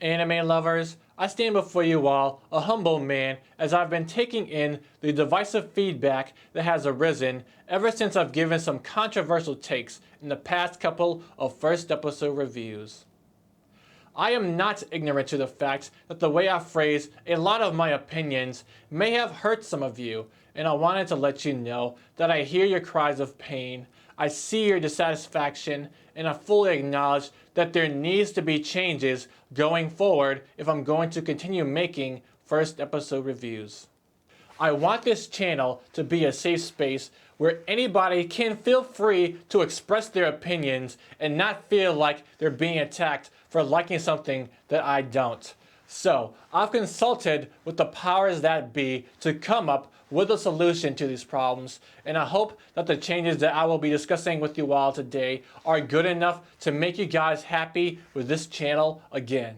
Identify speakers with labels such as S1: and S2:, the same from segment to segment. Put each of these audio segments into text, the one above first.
S1: Anime lovers, I stand before you all a humble man as I've been taking in the divisive feedback that has arisen ever since I've given some controversial takes in the past couple of first episode reviews. I am not ignorant to the fact that the way I phrase a lot of my opinions may have hurt some of you, and I wanted to let you know that I hear your cries of pain, I see your dissatisfaction, and I fully acknowledge that there needs to be changes going forward if I'm going to continue making first episode reviews. I want this channel to be a safe space where anybody can feel free to express their opinions and not feel like they're being attacked for liking something that I don't. So, I've consulted with the powers that be to come up with a solution to these problems, and I hope that the changes that I will be discussing with you all today are good enough to make you guys happy with this channel again.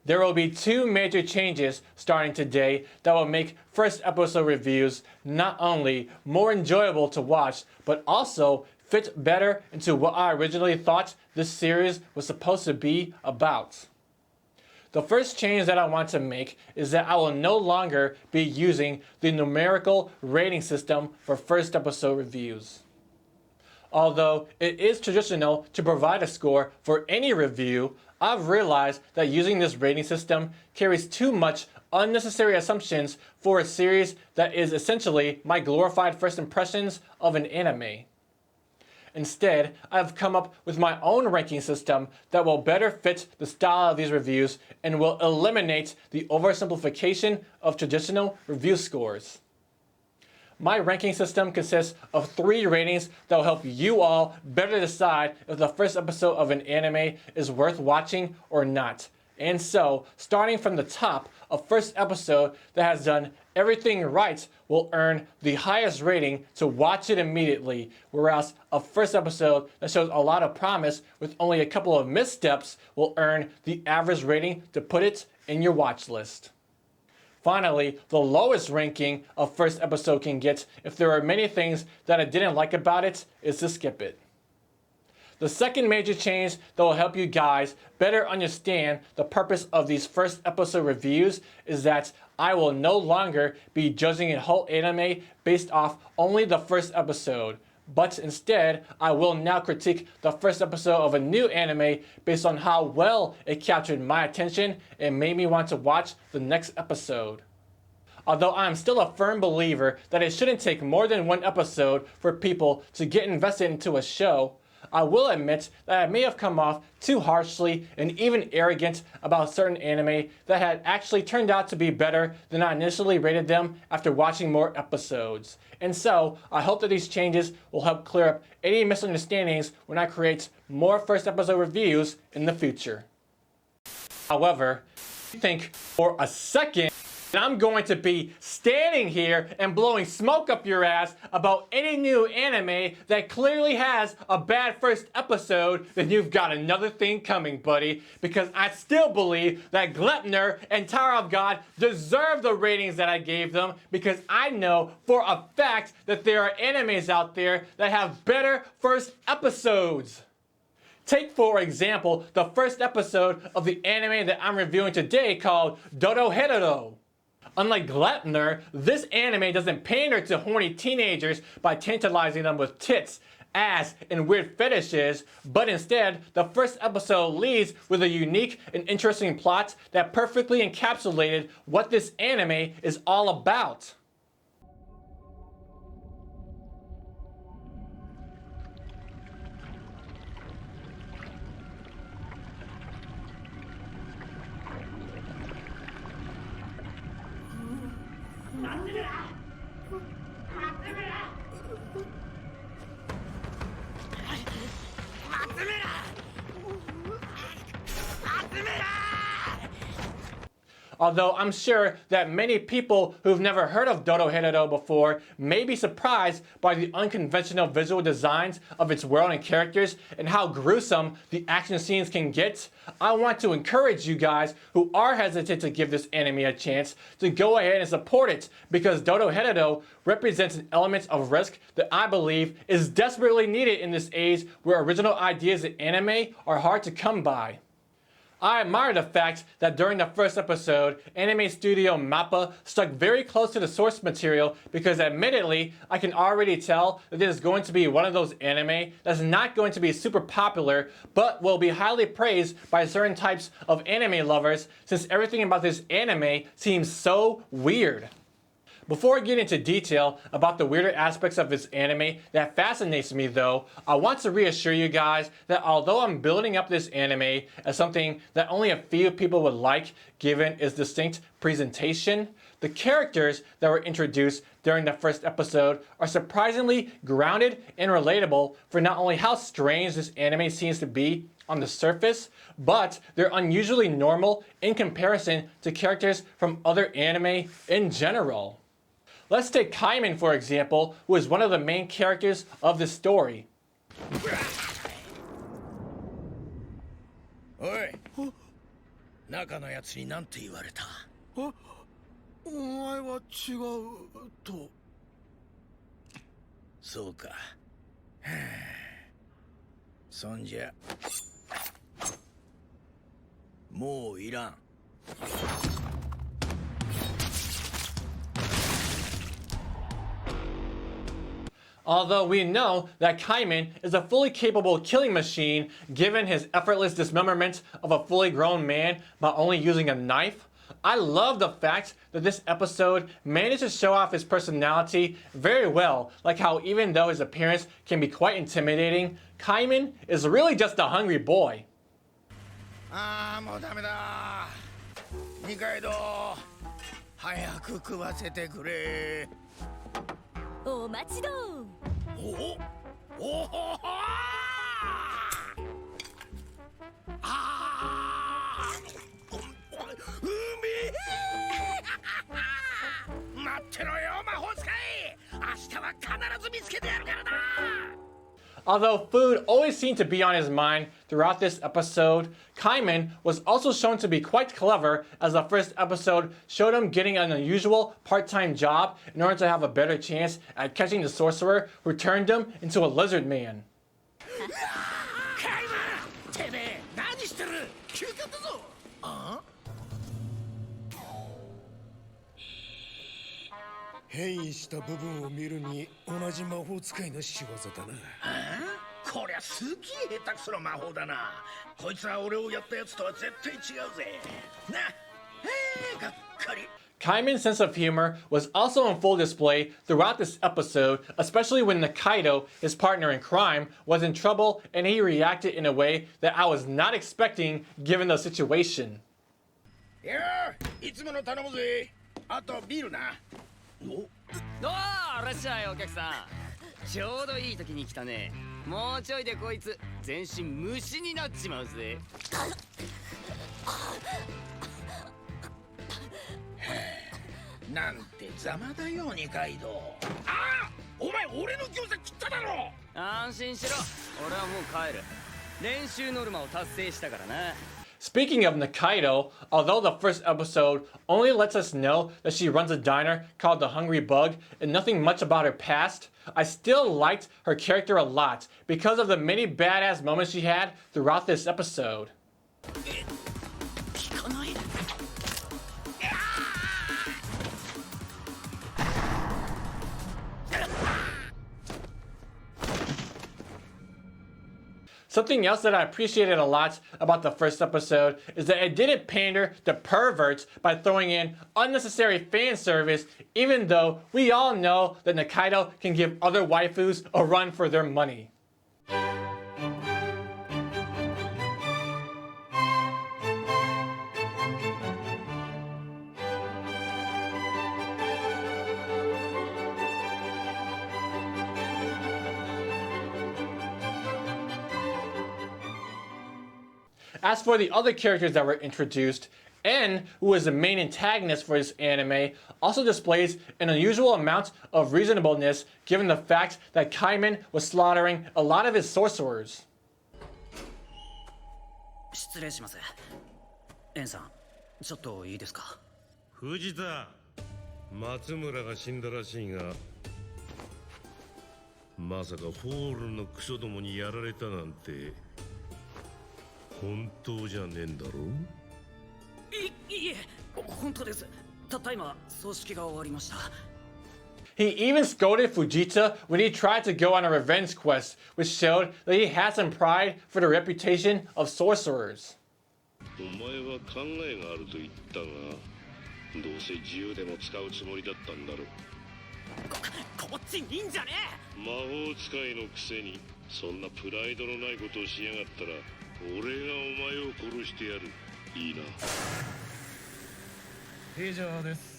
S1: There will be two major changes starting today that will make first episode reviews not only more enjoyable to watch, but also fit better into what I originally thought this series was supposed to be about. The first change that I want to make is that I will no longer be using the numerical rating system for first episode reviews. Although it is traditional to provide a score for any review, I've realized that using this rating system carries too much unnecessary assumptions for a series that is essentially my glorified first impressions of an anime. Instead, I've come up with my own ranking system that will better fit the style of these reviews and will eliminate the oversimplification of traditional review scores. My ranking system consists of 3 ratings that will help you all better decide if the first episode of an anime is worth watching or not. And so, starting from the top, a first episode that has done everything right will earn the highest rating to watch it immediately, whereas a first episode that shows a lot of promise with only a couple of missteps will earn the average rating to put it in your watch list. Finally, the lowest ranking a first episode can get if there are many things that I didn't like about it is to skip it. The second major change that will help you guys better understand the purpose of these first episode reviews is that I will no longer be judging a whole anime based off only the first episode, but instead I will now critique the first episode of a new anime based on how well it captured my attention and made me want to watch the next episode. Although I am still a firm believer that it shouldn't take more than one episode for people to get invested into a show, I will admit that I may have come off too harshly and even arrogant about certain anime that had actually turned out to be better than I initially rated them after watching more episodes. And so, I hope that these changes will help clear up any misunderstandings when I create more first episode reviews in the future. However, think for a second and I'm going to be standing here and blowing smoke up your ass about any new anime that clearly has a bad first episode, then you've got another thing coming, buddy. Because I still believe that Glepner and Tower of God deserve the ratings that I gave them, because I know for a fact that there are animes out there that have better first episodes. Take, for example, the first episode of the anime that I'm reviewing today called Dorohedoro. Unlike Glepner, this anime doesn't pander to horny teenagers by tantalizing them with tits, ass, and weird fetishes, but instead, the first episode leads with a unique and interesting plot that perfectly encapsulated what this anime is all about. Although I'm sure that many people who've never heard of Dorohedoro before may be surprised by the unconventional visual designs of its world and characters and how gruesome the action scenes can get, I want to encourage you guys who are hesitant to give this anime a chance to go ahead and support it, because Dorohedoro represents an element of risk that I believe is desperately needed in this age where original ideas in anime are hard to come by. I admire the fact that during the first episode, anime studio MAPPA stuck very close to the source material because admittedly, I can already tell that this is going to be one of those anime that's not going to be super popular, but will be highly praised by certain types of anime lovers since everything about this anime seems so weird. Before I get into detail about the weirder aspects of this anime that fascinates me though, I want to reassure you guys that although I'm building up this anime as something that only a few people would like given its distinct presentation, the characters that were introduced during the first episode are surprisingly grounded and relatable for not only how strange this anime seems to be on the surface, but they're unusually normal in comparison to characters from other anime in general. Let's take Kaiman for example, who is one of the main characters of this story.
S2: おい、中のやつに何て言われた？お前は違うと。そうか。そんじゃもういらん。
S1: Although we know that Kaiman is a fully capable killing machine given his effortless dismemberment of a fully grown man by only using a knife, I love the fact that this episode managed to show off his personality very well, like how even though his appearance can be quite intimidating, Kaiman is really just a hungry boy.
S2: ああ、もうダメだ。二階堂、早く食わせてくれ。
S3: お待ちど。
S2: おおおあうめえ待ってろよ魔法使い明日は必ず見つけてやるからな
S1: Although food always seemed to be on his mind throughout this episode, Kaiman was also shown to be quite clever as the first episode showed him getting an unusual part-time job in order to have a better chance at catching the sorcerer who turned him into a lizard man.
S2: カイマンてめえ何してる休暇だぞあ変異した部分を見るに同じ魔法使いの仕業だなこりゃすげえ下手くそな魔法だなこいつは俺をやったやつとは絶対違うぜながっかり
S1: Kaiman's sense of humor was also on full display throughout this episode, especially when Nikaido, his partner in crime, was in trouble and he reacted in a way that I was not expecting given the situation.
S2: いやいつもの頼むぜあとビールなお
S4: あらっしゃいお客さんちょうどいい時に来たねもうちょいでこいつ全身虫になっちまうぜ
S2: なんてざまだよ二階堂ああお前俺の餃子食っただろ
S4: 安心しろ俺はもう帰る練習ノルマを達成したからな
S1: Speaking of Nikaido, although the first episode only lets us know that she runs a diner called the Hungry Bug and nothing much about her past, I still liked her character a lot because of the many badass moments she had throughout this episode. Something else that I appreciated a lot about the first episode is that it didn't pander to perverts by throwing in unnecessary fan service, even though we all know that Nikaido can give other waifus a run for their money. As for the other characters that were introduced, En, who is the main antagonist for this anime, also displays an unusual amount of reasonableness given the fact that Kaiman was slaughtering a lot of his sorcerers.
S4: 失礼しますエンさんちょっといいですか
S5: 藤田松村が死んだらしいがまさかフォールのクソどもにやられたなんて本当じゃねえんだろ。
S4: いえ、本当です。たった今葬式が終わりました。
S1: He even scolded Fujita when he tried to go on a revenge quest, which showed that he had some pride for the reputation of sorcerers.
S5: お前は考えがあると言ったが、どうせ自由でも使うつもりだったんだろう。
S4: こっち忍者ね。
S5: 魔法使いのくせにそんなプライドのないことをしやがったら、俺がお前を殺してやる。いいな。
S2: 以上です。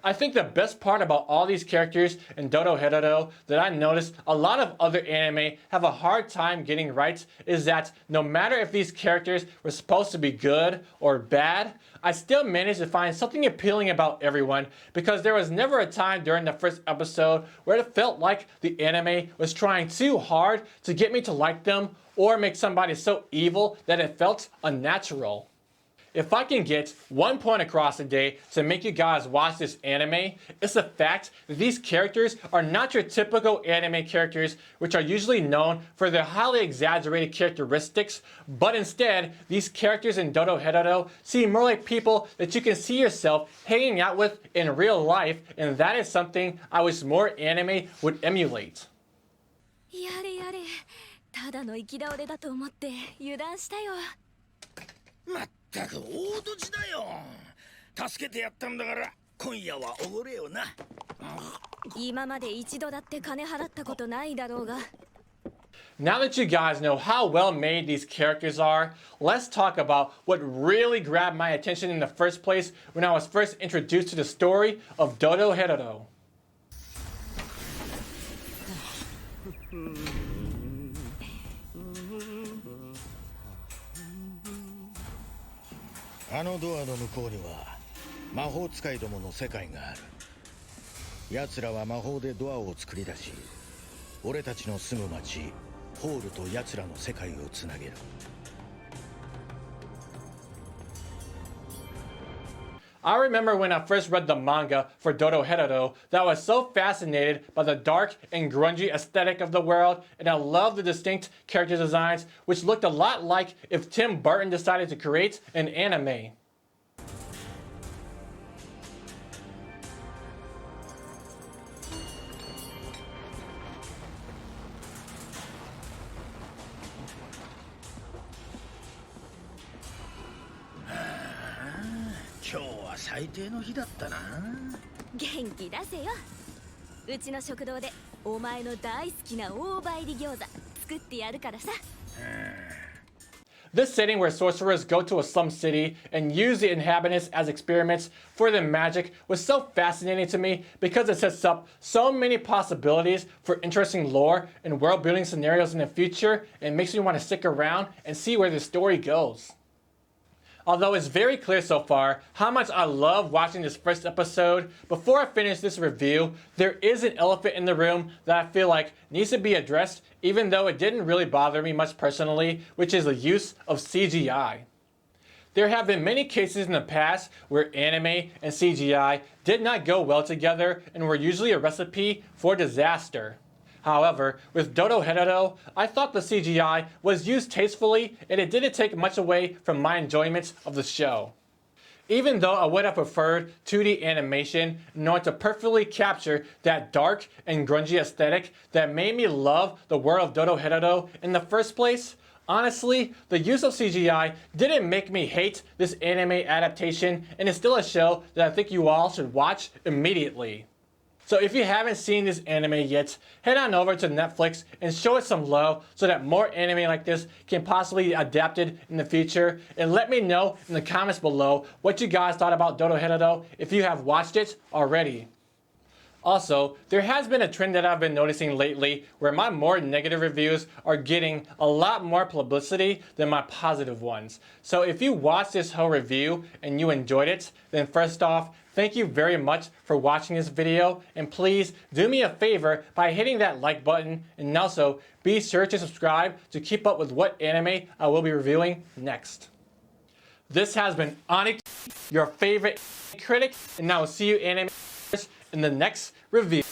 S1: I think the best part about all these characters in Dorohedoro that I noticed a lot of other anime have a hard time getting right is that no matter if these characters were supposed to be good or bad, I still managed to find something appealing about everyone because there was never a time during the first episode where it felt like the anime was trying too hard to get me to like them or make somebody so evil that it felt unnatural. If I can get one point across today to make you guys watch this anime, it's the fact that these characters are not your typical anime characters, which are usually known for their highly exaggerated characteristics, but instead, these characters in Dorohedoro seem more like people that you can see yourself hanging out with in real life, and that is something I wish more anime would emulate.
S3: やれやれ、ただの行き倒れだと思って油断したよ。
S2: まったく大ドジだよ。助けてやったんだから今夜はおごれよな。
S3: 今まで一度だって金払ったことないだろうが。
S1: Now that you guys know how well made these characters are, let's talk about what really grabbed my attention in the first place when I was first introduced to the story of Dorohedoro.
S2: あのドアの向こうには魔法使いどもの世界がある。奴らは魔法でドアを作り出し、俺たちの住む町ホールと奴らの世界をつなげる。
S1: I remember when I first read the manga for Dorohedoro that I was so fascinated by the dark and grungy aesthetic of the world, and I loved the distinct character designs, which looked a lot like if Tim Burton decided to create an anime.
S2: 「今日は最低の日だったな。
S3: 元気出せよ。うちの食堂でお前の大好きな大葉入り餃子作ってやるからさ。
S1: This setting where sorcerers go to a slum city and use the inhabitants as experiments for their magic was so fascinating to me because it sets up so many possibilities for interesting lore and world building scenarios in the future and makes me want to stick around and see where the story goes. Although it's very clear so far how much I love watching this first episode, before I finish this review, there is an elephant in the room that I feel like needs to be addressed, even though it didn't really bother me much personally, which is the use of CGI. There have been many cases in the past where anime and CGI did not go well together and were usually a recipe for disaster. However, with Dorohedoro, I thought the CGI was used tastefully and it didn't take much away from my enjoyment of the show. Even though I would have preferred 2D animation in order to perfectly capture that dark and grungy aesthetic that made me love the world of Dorohedoro in the first place, honestly, the use of CGI didn't make me hate this anime adaptation, and it's still a show that I think you all should watch immediately. So if you haven't seen this anime yet, head on over to Netflix and show it some love so that more anime like this can possibly be adapted in the future. And let me know in the comments below what you guys thought about Dorohedoro if you have watched it already. Also, there has been a trend that I've been noticing lately where my more negative reviews are getting a lot more publicity than my positive ones. So if you watched this whole review and you enjoyed it, then first off, thank you very much for watching this video, and please do me a favor by hitting that like button, and also be sure to subscribe to keep up with what anime I will be reviewing next. This has been Aniki, your favorite critic, and I will see you anime in the next review.